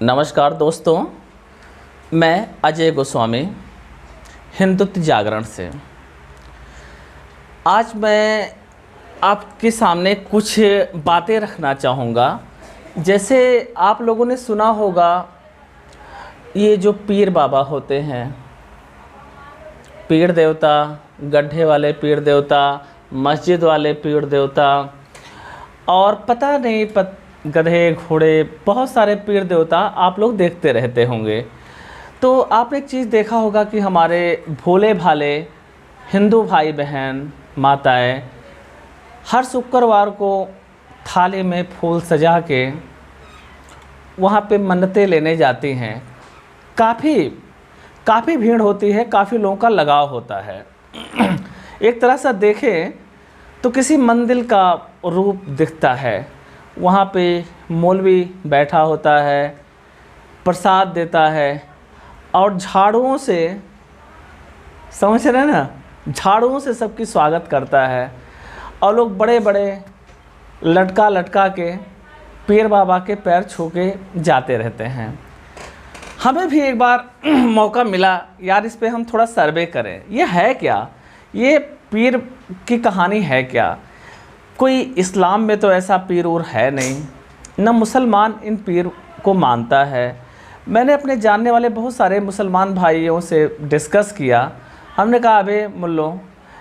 नमस्कार दोस्तों, मैं अजय गोस्वामी हिंदुत्व जागरण से। आज मैं आपके सामने कुछ बातें रखना चाहूँगा। जैसे आप लोगों ने सुना होगा, ये जो पीर बाबा होते हैं, पीर देवता, गड्ढे वाले पीर देवता, मस्जिद वाले पीर देवता और पता नहीं गधे घोड़े, बहुत सारे पीर देवता आप लोग देखते रहते होंगे। तो आपने एक चीज़ देखा होगा कि हमारे भोले भाले हिंदू भाई बहन माताएं हर शुक्रवार को थाली में फूल सजा के वहाँ पे मन्नतें लेने जाती हैं। काफ़ी भीड़ होती है, काफ़ी लोगों का लगाव होता है। एक तरह से देखें तो किसी मंदिर का रूप दिखता है। वहाँ पे मौलवी बैठा होता है, प्रसाद देता है और झाड़ुओं से, समझ रहे हैं ना, झाड़ुओं से सबकी स्वागत करता है। और लोग बड़े बड़े लटका के पीर बाबा के पैर छू के जाते रहते हैं। हमें भी एक बार मौका मिला, यार इस पे हम थोड़ा सर्वे करें, ये है क्या, ये पीर की कहानी है क्या। कोई इस्लाम में तो ऐसा पीर और है नहीं, न मुसलमान इन पीर को मानता है। मैंने अपने जानने वाले बहुत सारे मुसलमान भाइयों से डिस्कस किया। हमने कहा, अबे मुल्लो,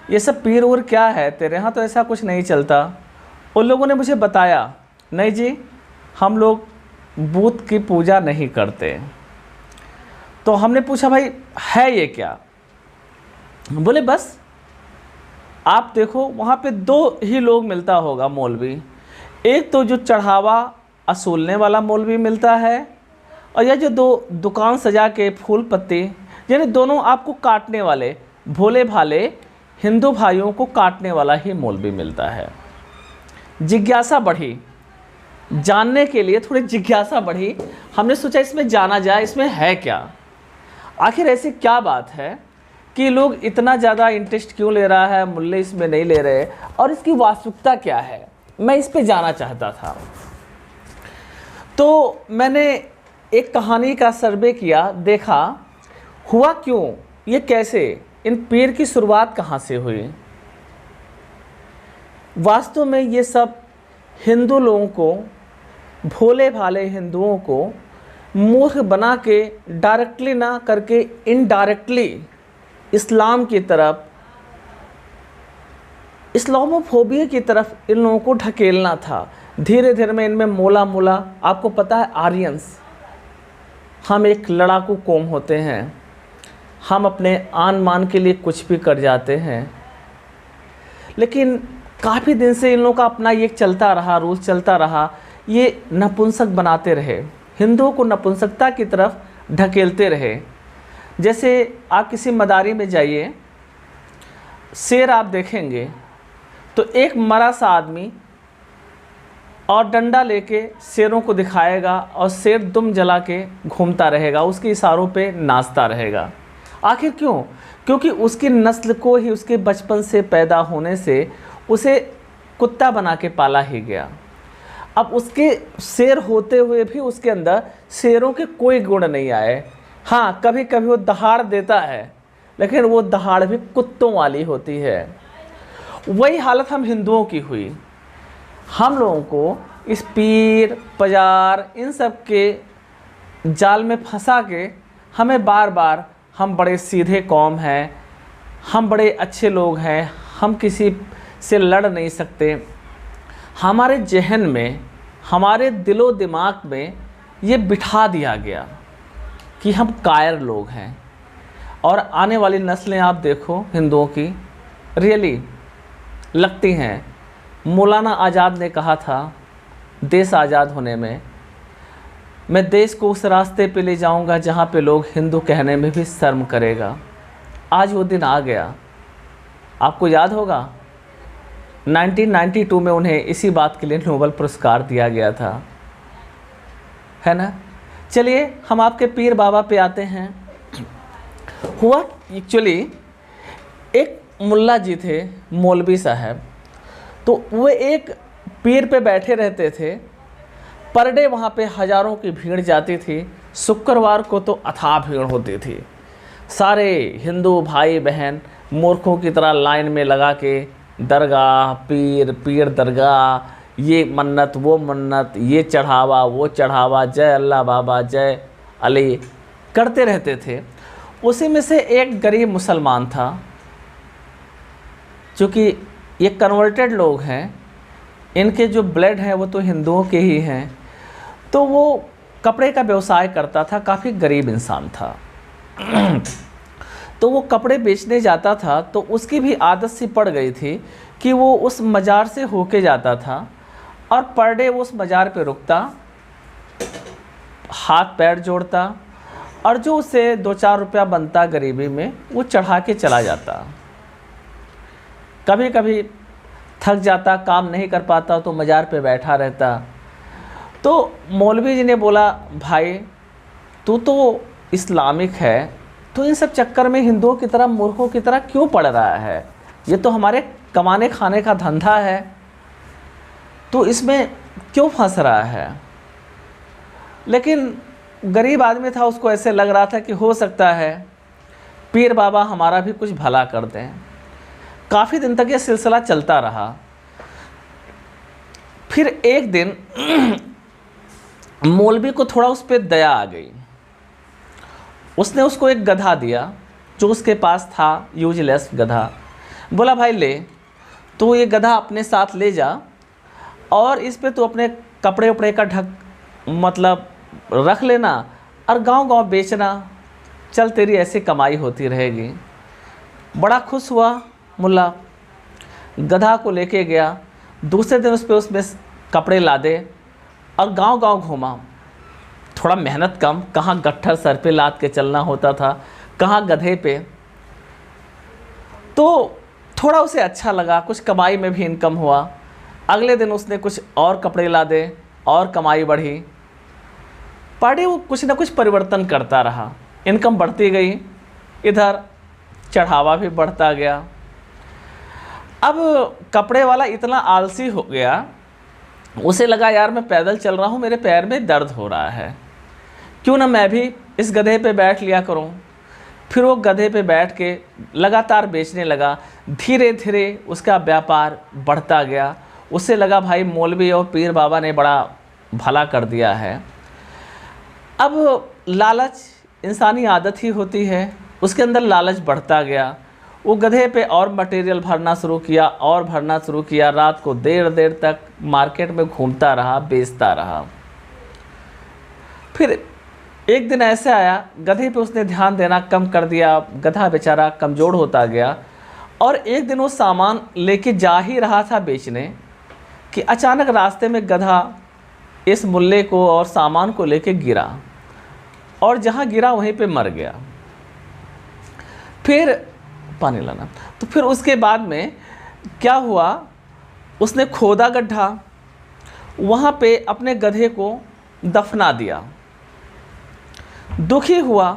ये सब पीर और क्या है, तेरे यहाँ तो ऐसा कुछ नहीं चलता। उन लोगों ने मुझे बताया, नहीं जी, हम लोग बूत की पूजा नहीं करते। तो हमने पूछा, भाई है ये क्या। बोले, बस आप देखो, वहाँ पे दो ही लोग मिलता होगा मौलवी। एक तो जो चढ़ावा असूलने वाला मौलवी मिलता है, और यह जो दो दुकान सजा के फूल पत्ती, यानी दोनों आपको काटने वाले, भोले भाले हिंदू भाइयों को काटने वाला ही मौलवी मिलता है। जिज्ञासा बढ़ी, जानने के लिए थोड़ी जिज्ञासा बढ़ी। हमने सोचा इसमें जाना जाए, इसमें है क्या, आखिर ऐसी क्या बात है कि लोग इतना ज़्यादा इंटरेस्ट क्यों ले रहा है, मुल्ले इसमें नहीं ले रहे, और इसकी वास्तविकता क्या है। मैं इस पे जाना चाहता था। तो मैंने एक कहानी का सर्वे किया, देखा हुआ क्यों, ये कैसे, इन पीर की शुरुआत कहाँ से हुई। वास्तव में ये सब हिंदू लोगों को, भोले भाले हिंदुओं को मूर्ख बना के, डायरेक्टली ना करके इनडायरेक्टली इस्लाम की तरफ, इस्लामोफोबिया की तरफ इन लोगों को ढकेलना था। धीरे धीरे में इनमें मोला आपको पता है, आर्यंस, हम एक लड़ाकू कौम होते हैं, हम अपने आन मान के लिए कुछ भी कर जाते हैं। लेकिन काफ़ी दिन से इन लोगों का अपना ये चलता रहा, रूल चलता रहा, ये नपुंसक बनाते रहे, हिंदुओं को नपुंसकता की तरफ ढकेलते रहे। जैसे आप किसी मदारी में जाइए, शेर आप देखेंगे तो एक मरा सा आदमी और डंडा लेके शेरों को दिखाएगा, और शेर दुम जला के घूमता रहेगा, उसके इशारों पे नाचता रहेगा। आखिर क्यों? क्योंकि उसकी नस्ल को ही उसके बचपन से पैदा होने से उसे कुत्ता बना के पाला ही गया। अब उसके शेर होते हुए भी उसके अंदर शेरों के कोई गुण नहीं आए। हाँ, कभी कभी वो दहाड़ देता है, लेकिन वो दहाड़ भी कुत्तों वाली होती है। वही हालत हम हिंदुओं की हुई। हम लोगों को इस पीर पजार इन सब के जाल में फंसा के हमें बार बार, हम बड़े सीधे कौम हैं, हम बड़े अच्छे लोग हैं, हम किसी से लड़ नहीं सकते, हमारे जहन में, हमारे दिलो दिमाग में ये बिठा दिया गया कि हम कायर लोग हैं। और आने वाली नस्लें आप देखो हिंदुओं की, रियली लगती हैं। मौलाना आज़ाद ने कहा था, देश आज़ाद होने में, मैं देश को उस रास्ते पे ले जाऊंगा जहाँ पे लोग हिंदू कहने में भी शर्म करेगा। आज वो दिन आ गया। आपको याद होगा 1992 में उन्हें इसी बात के लिए नोबेल पुरस्कार दिया गया था, है ना। चलिए हम आपके पीर बाबा पे आते हैं। हुआ एक्चुअली, एक मुल्ला जी थे, मौलवी साहब, तो वो एक पीर पे बैठे रहते थे पर डे वहाँ पे हज़ारों की भीड़ जाती थी। शुक्रवार को तो अथाह भीड़ होती थी। सारे हिंदू भाई बहन मूर्खों की तरह लाइन में लगा के दरगाह, पीर पीर दरगाह, ये मन्नत वो मन्नत, ये चढ़ावा वो चढ़ावा, जय अल्लाह बाबा जय अली करते रहते थे। उसी में से एक गरीब मुसलमान था, क्योंकि ये कन्वर्टेड लोग हैं, इनके जो ब्लड हैं वो तो हिंदुओं के ही हैं, तो वो कपड़े का व्यवसाय करता था, काफ़ी गरीब इंसान था। तो वो कपड़े बेचने जाता था, तो उसकी भी आदत सी पड़ गई थी कि वो उस मज़ार से होके जाता था और पर डे वो उस मज़ार पे रुकता, हाथ पैर जोड़ता और जो उसे 2-4 रुपया बनता गरीबी में वो चढ़ा के चला जाता। कभी कभी थक जाता, काम नहीं कर पाता तो मज़ार पे बैठा रहता। तो मौलवी जी ने बोला, भाई तू तो इस्लामिक है, तो इन सब चक्कर में हिंदुओं की तरह मूर्खों की तरह क्यों पड़ रहा है? ये तो हमारे कमाने खाने का धंधा है, तो इसमें क्यों फंस रहा है? लेकिन गरीब आदमी था, उसको ऐसे लग रहा था कि हो सकता है पीर बाबा हमारा भी कुछ भला कर दें। काफ़ी दिन तक ये सिलसिला चलता रहा। फिर एक दिन मौलवी को थोड़ा उस पर दया आ गई। उसने उसको एक गधा दिया जो उसके पास था, यूजलेस गधा। बोला, भाई ले, तो ये गधा अपने साथ ले जा और इस पे तो अपने कपड़े उपड़े का मतलब रख लेना और गांव-गांव बेचना, चल तेरी ऐसी कमाई होती रहेगी। बड़ा खुश हुआ मुल्ला, गधा को लेके गया। दूसरे दिन उसमें कपड़े लादे और गांव-गांव घूमा। थोड़ा मेहनत कम, कहाँ गट्ठर सर पे लाद के चलना होता था, कहाँ गधे पे। तो थोड़ा उसे अच्छा लगा, कुछ कमाई में भी इनकम हुआ। अगले दिन उसने कुछ और कपड़े लादे और कमाई बढ़ी। पार्टी वो कुछ ना कुछ परिवर्तन करता रहा, इनकम बढ़ती गई, इधर चढ़ावा भी बढ़ता गया। अब कपड़े वाला इतना आलसी हो गया, उसे लगा यार मैं पैदल चल रहा हूँ, मेरे पैर में दर्द हो रहा है, क्यों ना मैं भी इस गधे पे बैठ लिया करूँ। फिर वो गधे पे बैठ के लगातार बेचने लगा। धीरे धीरे उसका व्यापार बढ़ता गया। उसे लगा भाई मौलवी और पीर बाबा ने बड़ा भला कर दिया है। अब लालच इंसानी आदत ही होती है, उसके अंदर लालच बढ़ता गया। वो गधे पे और मटेरियल भरना शुरू किया और भरना शुरू किया। रात को देर देर तक मार्केट में घूमता रहा, बेचता रहा। फिर एक दिन ऐसे आया, गधे पे उसने ध्यान देना कम कर दिया। गधा बेचारा कमज़ोर होता गया और एक दिन वो सामान लेके जा ही रहा था बेचने कि अचानक रास्ते में गधा इस मुल्ले को और सामान को लेके गिरा और जहाँ गिरा वहीं पे मर गया। फिर पानी लाना। तो फिर उसके बाद में क्या हुआ, उसने खोदा गड्ढा, वहाँ पे अपने गधे को दफना दिया। दुखी हुआ,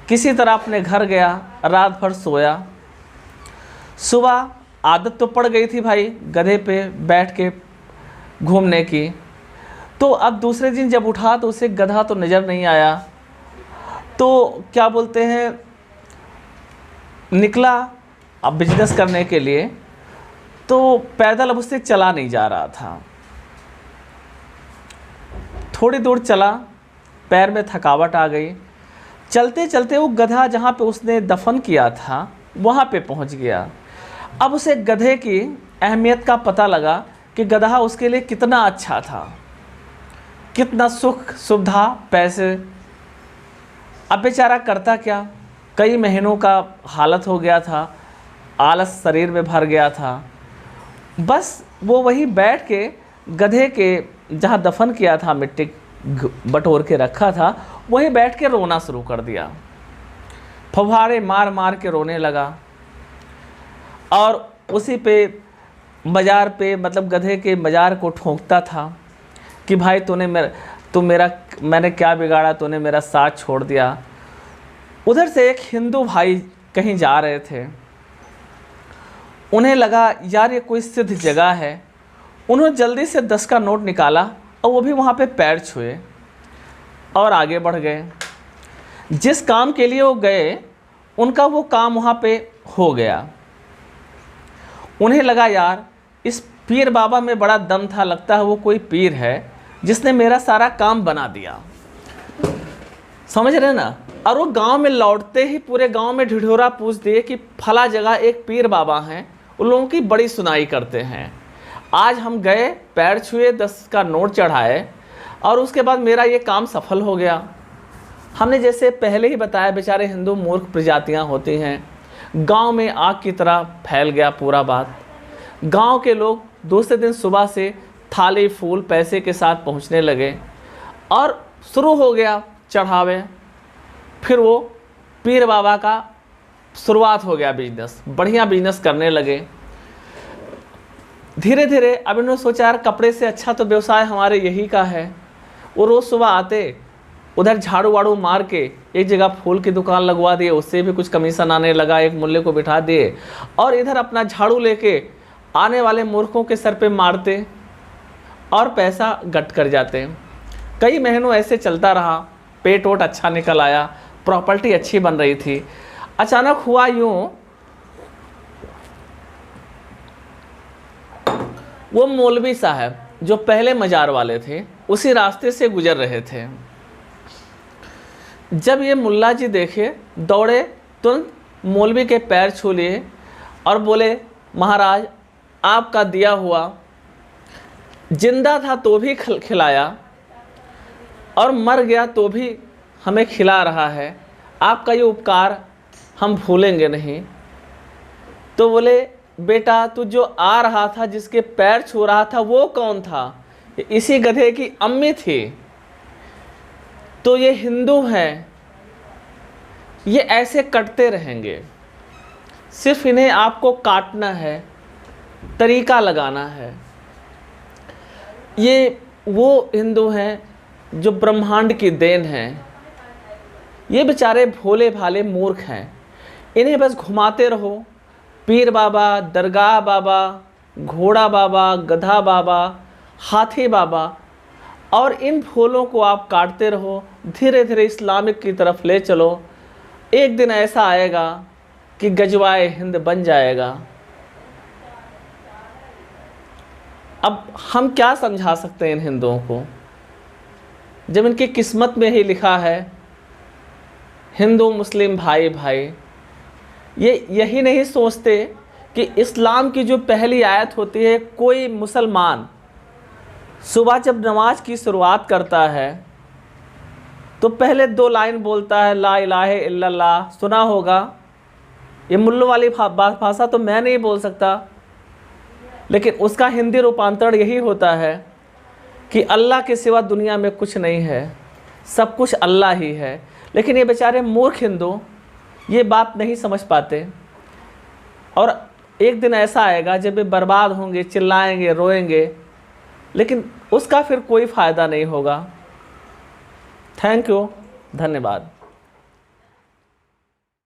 किसी तरह अपने घर गया, रात भर सोया। सुबह आदत तो पड़ गई थी भाई गधे पे बैठ के घूमने की, तो अब दूसरे दिन जब उठा तो उसे गधा तो नज़र नहीं आया। तो क्या बोलते हैं, निकला अब बिजनेस करने के लिए, तो पैदल अब उससे चला नहीं जा रहा था। थोड़ी दूर चला, पैर में थकावट आ गई। चलते चलते वो गधा जहाँ पे उसने दफन किया था वहाँ पे पहुँच गया। अब उसे गधे की अहमियत का पता लगा कि गधा उसके लिए कितना अच्छा था, कितना सुख सुविधा, पैसे। अब बेचारा करता क्या, कई महीनों का हालत हो गया था, आलस शरीर में भर गया था। बस वो वहीं बैठ के गधे के जहाँ दफन किया था, मिट्टी बटोर के रखा था, वहीं बैठ के रोना शुरू कर दिया। फव्वारे मार मार के रोने लगा और उसी पे मज़ार पे, मतलब गधे के मज़ार को ठोंकता था कि भाई मैंने क्या बिगाड़ा, तूने मेरा साथ छोड़ दिया। उधर से एक हिंदू भाई कहीं जा रहे थे, उन्हें लगा यार ये कोई सिद्ध जगह है। उन्होंने जल्दी से 10 का नोट निकाला और वो भी वहाँ पे पैर छुए और आगे बढ़ गए। जिस काम के लिए वो गए उनका वो काम वहाँ पे हो गया। उन्हें लगा यार इस पीर बाबा में बड़ा दम था, लगता है वो कोई पीर है जिसने मेरा सारा काम बना दिया। समझ रहे ना। और वो गांव में लौटते ही पूरे गांव में ढिढोरा पूछ दिए कि फला जगह एक पीर बाबा हैं, उन लोगों की बड़ी सुनाई करते हैं। आज हम गए, पैर छुए, 10 का नोट चढ़ाए और उसके बाद मेरा ये काम सफल हो गया। हमने जैसे पहले ही बताया, बेचारे हिंदू मूर्ख प्रजातियां होती हैं। गांव में आग की तरह फैल गया पूरा बात। गांव के लोग दूसरे दिन सुबह से थाली फूल पैसे के साथ पहुंचने लगे और शुरू हो गया चढ़ावे। फिर वो पीर बाबा का शुरुआत हो गया बिजनेस, बढ़िया बिजनेस करने लगे। धीरे धीरे अब इन्होंने सोचा यार कपड़े से अच्छा तो व्यवसाय हमारे यही का है। वो रोज़ सुबह आते, उधर झाड़ू वाड़ू मार के एक जगह फूल की दुकान लगवा दिए, उससे भी कुछ कमीशन आने लगा, एक मुल्ले को बिठा दिए और इधर अपना झाड़ू लेके आने वाले मूर्खों के सर पे मारते और पैसा गट कर जाते। कई महीनों ऐसे चलता रहा, पेट वोट अच्छा निकल आया, प्रॉपर्टी अच्छी बन रही थी। अचानक हुआ यूँ, वो मौलवी साहब जो पहले मजार वाले थे उसी रास्ते से गुजर रहे थे। जब ये मुल्ला जी देखे, दौड़े, तुरंत मौलवी के पैर छू लिए और बोले, महाराज आपका दिया हुआ, जिंदा था तो भी खिलाया और मर गया तो भी हमें खिला रहा है, आपका ये उपकार हम भूलेंगे नहीं। तो बोले, बेटा तू जो आ रहा था, जिसके पैर छू रहा था, वो कौन था? इसी गधे की अम्मी थी। तो ये हिंदू हैं, ये ऐसे कटते रहेंगे, सिर्फ इन्हें आपको काटना है, तरीका लगाना है। ये वो हिंदू हैं जो ब्रह्मांड की देन हैं। ये बेचारे भोले भाले मूर्ख हैं, इन्हें बस घुमाते रहो। पीर बाबा, दरगाह बाबा, घोड़ा बाबा, गधा बाबा, हाथी बाबा, और इन फूलों को आप काटते रहो। धीरे धीरे इस्लामिक की तरफ ले चलो। एक दिन ऐसा आएगा कि गजवाए हिंद बन जाएगा। अब हम क्या समझा सकते हैं इन हिंदुओं को, जब इनकी किस्मत में ही लिखा है हिंदू मुस्लिम भाई भाई। ये यही नहीं सोचते कि इस्लाम की जो पहली आयत होती है, कोई मुसलमान सुबह जब नमाज की शुरुआत करता है तो पहले 2 लाइन बोलता है, ला इलाहा इल्लल्लाह। सुना होगा, ये मुल्लों वाली भाषा तो मैं नहीं बोल सकता, लेकिन उसका हिंदी रूपांतरण यही होता है कि अल्लाह के सिवा दुनिया में कुछ नहीं है, सब कुछ अल्लाह ही है। लेकिन ये बेचारे मूर्ख हिंदू ये बात नहीं समझ पाते, और एक दिन ऐसा आएगा जब वे बर्बाद होंगे, चिल्लाएंगे, रोएंगे, लेकिन उसका फिर कोई फ़ायदा नहीं होगा। थैंक यू, धन्यवाद।